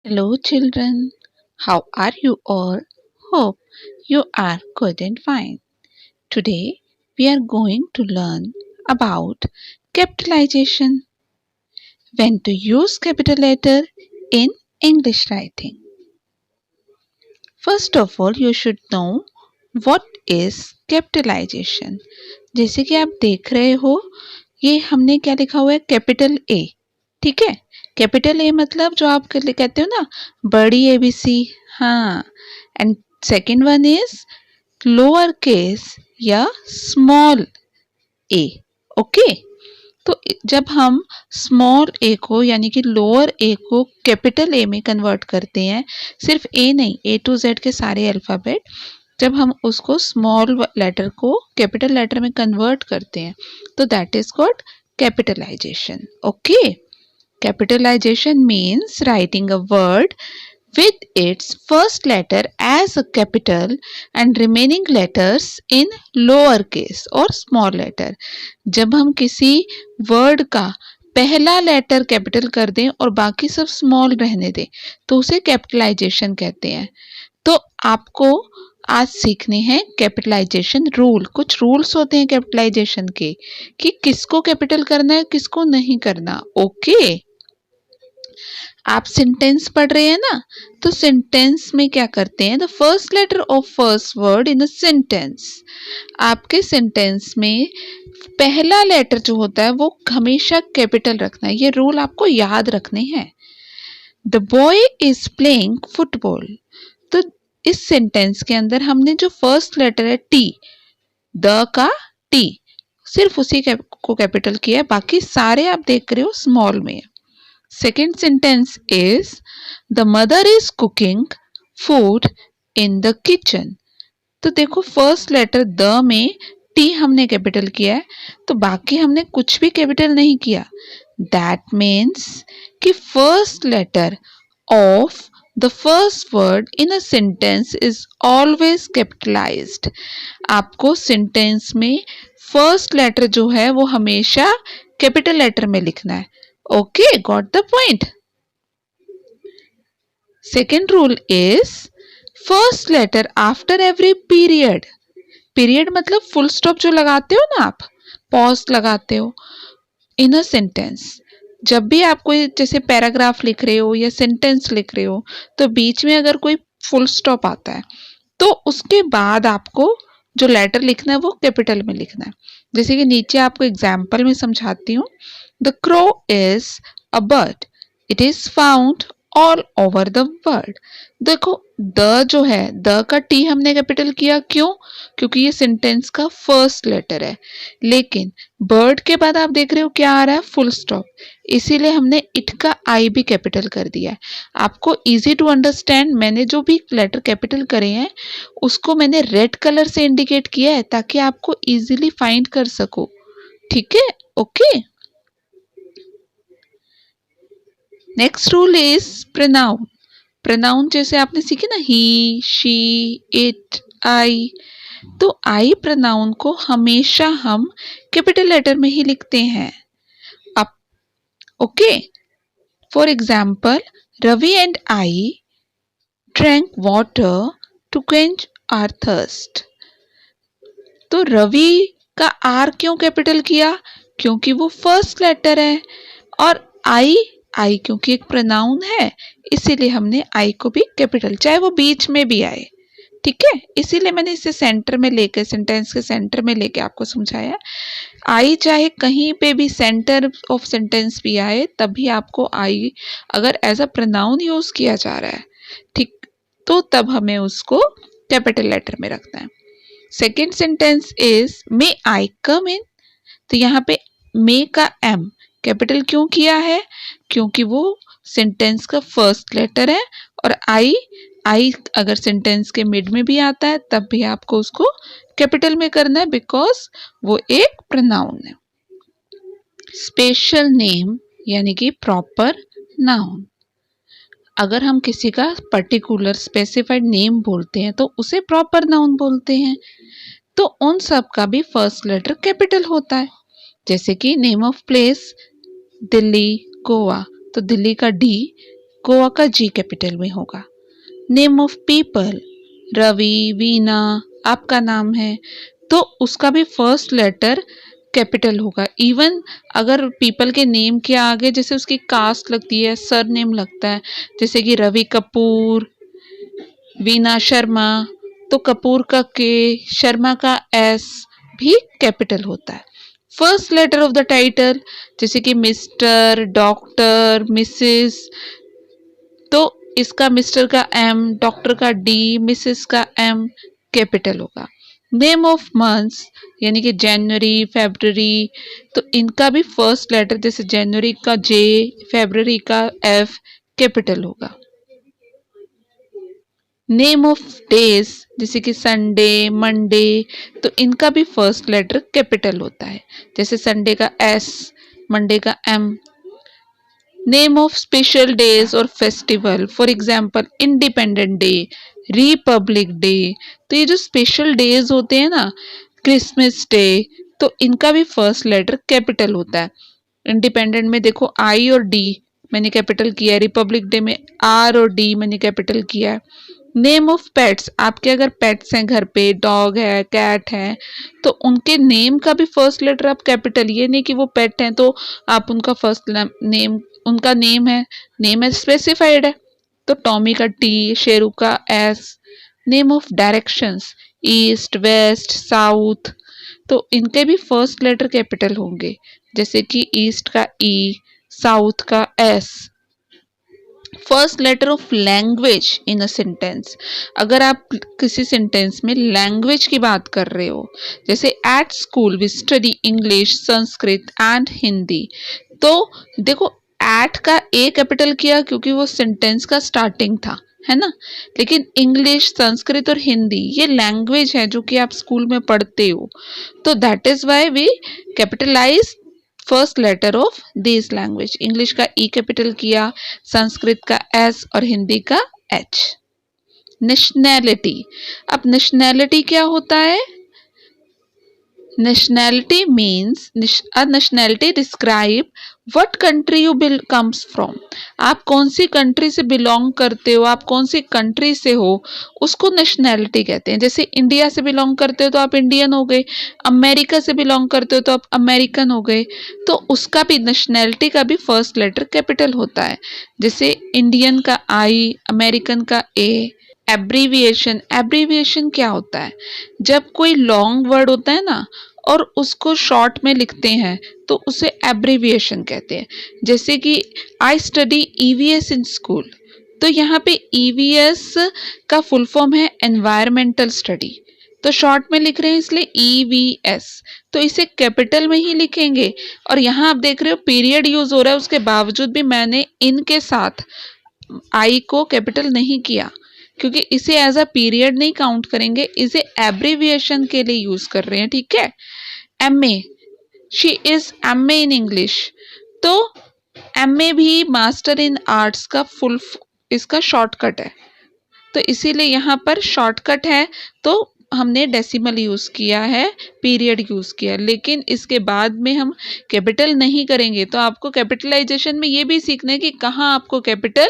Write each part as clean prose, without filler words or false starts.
Hello, children. How are you all? Hope you are good and fine. Today, we are going to learn about capitalization. When to use capital letter in English writing. First of all, you should know what is capitalization. जैसे कि आप देख रहे हो, ये हमने क्या लिखा हुआ है, कैपिटल ए. ठीक है. कैपिटल ए मतलब जो आप कहते हो ना, बड़ी एबीसी. हाँ. And second one is lower case या स्मॉल ए. ओके. तो जब हम स्मॉल ए को यानी कि लोअर ए को कैपिटल ए में कन्वर्ट करते हैं, सिर्फ ए नहीं, ए टू जेड के सारे अल्फ़ाबेट, जब हम उसको स्मॉल लेटर को कैपिटल लेटर में कन्वर्ट करते हैं तो that is called capitalization. Okay. Capitalization means writing a word with its first letter as a capital and remaining letters in lower case or small letter. जब हम किसी word का पहला लेटर कैपिटल कर दें और बाकी सब स्मॉल रहने दें तो उसे कैपिटलाइजेशन कहते हैं. तो आपको आज सीखने हैं कैपिटलाइजेशन रूल. कुछ रूल्स होते हैं कैपिटलाइजेशन के कि किसको कैपिटल करना है, किसको नहीं करना. ओके. आप सेंटेंस पढ़ रहे हैं ना, तो सेंटेंस में क्या करते हैं, the first letter of first word in a sentence. आपके सेंटेंस में पहला लेटर जो होता है वो हमेशा कैपिटल रखना है. ये रूल आपको याद रखने हैं. The boy is playing football. तो इस सेंटेंस के अंदर हमने जो फर्स्ट लेटर है टी, द का टी, सिर्फ उसी को कैपिटल किया है, बाकी सारे आप देख रहे हो स्मॉल में. Second sentence is the mother is cooking food in the kitchen. तो देखो फर्स्ट लेटर द में टी हमने कैपिटल किया है, तो बाकी हमने कुछ भी कैपिटल नहीं किया. दैट मीन्स कि first letter of the first word in a sentence is always capitalized. आपको सेंटेंस में फर्स्ट लेटर जो है वो हमेशा कैपिटल लेटर में लिखना है. Okay, got the point. Second rule is first letter after every period. Period मतलब full stop जो लगाते हो ना आप, pause लगाते हो in a sentence. जब भी आप कोई जैसे पैराग्राफ लिख रहे हो या सेंटेंस लिख रहे हो तो बीच में अगर कोई फुल स्टॉप आता है तो उसके बाद आपको जो लेटर लिखना है वो कैपिटल में लिखना है. जैसे कि नीचे आपको एग्जाम्पल में समझाती हूँ. The crow is a bird. It is found all over the world. देखो द जो है, द का टी हमने कैपिटल किया. क्यों? क्योंकि ये सेंटेंस का फर्स्ट लेटर है. लेकिन बर्ड के बाद आप देख रहे हो क्या आ रहा है, फुल स्टॉप, इसीलिए हमने इट का आई भी कैपिटल कर दिया है. आपको इजी टू अंडरस्टैंड मैंने जो भी लेटर कैपिटल करे हैं उसको मैंने रेड कलर से इंडिकेट किया है ताकि आपको इजीली फाइंड कर सको. ठीक है. Okay. Next rule is pronoun. Pronoun जैसे आपने सीखे ना, ही, शी, इट, आई, तो आई प्रोनाउन को हमेशा हम कैपिटल लेटर में ही लिखते हैं. अब okay. For example, Ravi and I drank water to quench our thirst. तो रवि का आर क्यों कैपिटल किया? क्योंकि वो फर्स्ट लेटर है. और आई क्योंकि एक प्रोनाउन है इसीलिए हमने आई को भी कैपिटल, चाहे वो बीच में भी आए. ठीक है. इसीलिए मैंने इसे सेंटर में लेके, सेंटेंस के सेंटर में लेके आपको समझाया. आई चाहे कहीं पे भी सेंटर ऑफ सेंटेंस भी आए तब भी आपको आई अगर एज अ प्रोनाउन यूज किया जा रहा है, ठीक, तो तब हमें उसको कैपिटल लेटर में रखना है. सेकेंड सेंटेंस इज मे आई कम इन. तो यहाँ पे मे का एम कैपिटल क्यों किया है? क्योंकि वो सेंटेंस का फर्स्ट लेटर है. और आई अगर सेंटेंस के मिड में भी आता है तब भी आपको उसको कैपिटल में करना है बिकॉज वो एक प्रोनाउन है. स्पेशल नेम यानी कि प्रॉपर नाउन. अगर हम किसी का पर्टिकुलर स्पेसिफाइड नेम बोलते हैं तो उसे प्रॉपर नाउन बोलते हैं. तो उन सब का भी फर्स्ट लेटर कैपिटल होता है. जैसे कि name of place Delhi, Goa, तो दिल्ली का डी गोवा का जी कैपिटल में होगा। Name of people, Ravi, Veena आपका नाम है तो उसका भी फर्स्ट लेटर कैपिटल होगा। इवन अगर पीपल के नेम के आगे जैसे उसकी कास्ट लगती है, सर नेम लगता है, जैसे कि रवि कपूर, वीना शर्मा, तो कपूर का के, शर्मा का एस भी कैपिटल होता है। First letter of the title जैसे कि मिस्टर, डॉक्टर, मिसेस, तो इसका मिस्टर का एम, डॉक्टर का डी, मिसेस का एम कैपिटल होगा। नेम ऑफ मंथ्स यानी कि जनवरी, फेब्रुअरी, तो इनका भी फर्स्ट लेटर जैसे जनवरी का जे, फेब्रुअरी का एफ कैपिटल होगा। नेम ऑफ डेज जैसे कि संडे, मंडे, तो इनका भी फर्स्ट लेटर कैपिटल होता है, जैसे संडे का एस, मंडे का M. Name of special days और festival, for example independent day, republic day, तो ये जो स्पेशल डेज होते हैं ना, क्रिसमस डे, तो इनका भी फर्स्ट लेटर कैपिटल होता है। इंडिपेंडेंट में देखो आई और डी मैंने कैपिटल किया है, रिपब्लिक डे में आर और डी मैंने कैपिटल किया है। नेम ऑफ पेट्स, आपके अगर पेट्स हैं घर पे, डॉग है, कैट है, तो उनके नेम का भी फर्स्ट लेटर आप कैपिटल, ये नहीं कि वो पेट हैं तो आप उनका फर्स्ट नेम, उनका नेम है स्पेसिफाइड है, तो टॉमी का टी, शेरू का S. Name of directions, east, west, south, तो इनके भी फर्स्ट लेटर कैपिटल होंगे, जैसे कि ईस्ट का ई, साउथ का S. First letter of language in a sentence, अगर आप किसी सेंटेंस में लैंग्वेज की बात कर रहे हो, जैसे at school we study English, Sanskrit and Hindi, तो देखो एट का ए कैपिटल किया क्योंकि वो सेंटेंस का स्टार्टिंग था, है ना। लेकिन इंग्लिश, संस्कृत और हिंदी ये लैंग्वेज है जो कि आप स्कूल में पढ़ते हो, तो that is why we capitalize first letter of this language. English का ई कैपिटल किया, संस्कृत का एस और हिंदी का एच। नेशनैलिटी, अब नेशनैलिटी क्या होता है? Nationality means a nationality describe what country you comes from. आप कौन सी कंट्री से बिलोंग करते हो, आप कौन सी कंट्री से हो, उसको नेशनैलिटी कहते हैं। जैसे इंडिया से बिलोंग करते हो तो आप इंडियन हो गए, अमेरिका से बिलोंग करते हो तो आप अमेरिकन हो गए, तो उसका भी नेशनैलिटी का भी फर्स्ट लेटर कैपिटल होता है, जैसे इंडियन का आई, अमेरिकन का ए। एब्रीविएशन, एब्रीविएशन क्या होता है? जब कोई लॉन्ग वर्ड होता है ना और उसको शॉर्ट में लिखते हैं तो उसे एब्रीविएशन कहते हैं। जैसे कि I study EVS in school, तो यहाँ पे ईवीएस का फुल फॉर्म है एनवायरमेंटल स्टडी, तो शॉर्ट में लिख रहे हैं इसलिए ईवीएस, तो इसे कैपिटल में ही लिखेंगे। और यहाँ आप देख रहे हो पीरियड यूज हो रहा है, उसके बावजूद भी मैंने इनके साथ आई को कैपिटल नहीं किया क्योंकि इसे एज अ पीरियड नहीं काउंट करेंगे, इसे एब्रीविएशन के लिए यूज कर रहे हैं, ठीक है। MA, she is MA in English, तो एमए भी मास्टर इन आर्ट्स का फुल इसका शॉर्टकट है, तो इसीलिए यहाँ पर शॉर्टकट है तो हमने डेसिमल यूज किया है, पीरियड यूज किया, लेकिन इसके बाद में हम कैपिटल नहीं करेंगे। तो आपको कैपिटलाइजेशन में ये भी सीखना है कि कहाँ आपको कैपिटल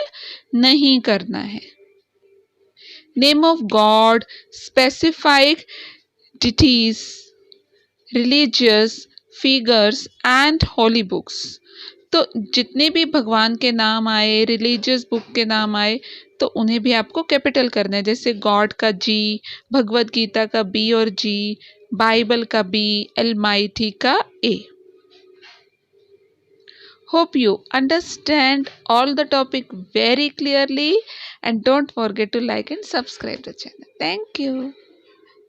नहीं करना है। Name of God, specified deities, religious figures and holy books, तो जितने भी भगवान के नाम आए, रिलीजियस बुक के नाम आए, तो उन्हें भी आपको कैपिटल करना है, जैसे गॉड का जी, भगवत गीता का बी और जी, बाइबल का बी, अलमाइटी का ए। Hope you understand all the topic very clearly and don't forget to like and subscribe the channel. Thank you.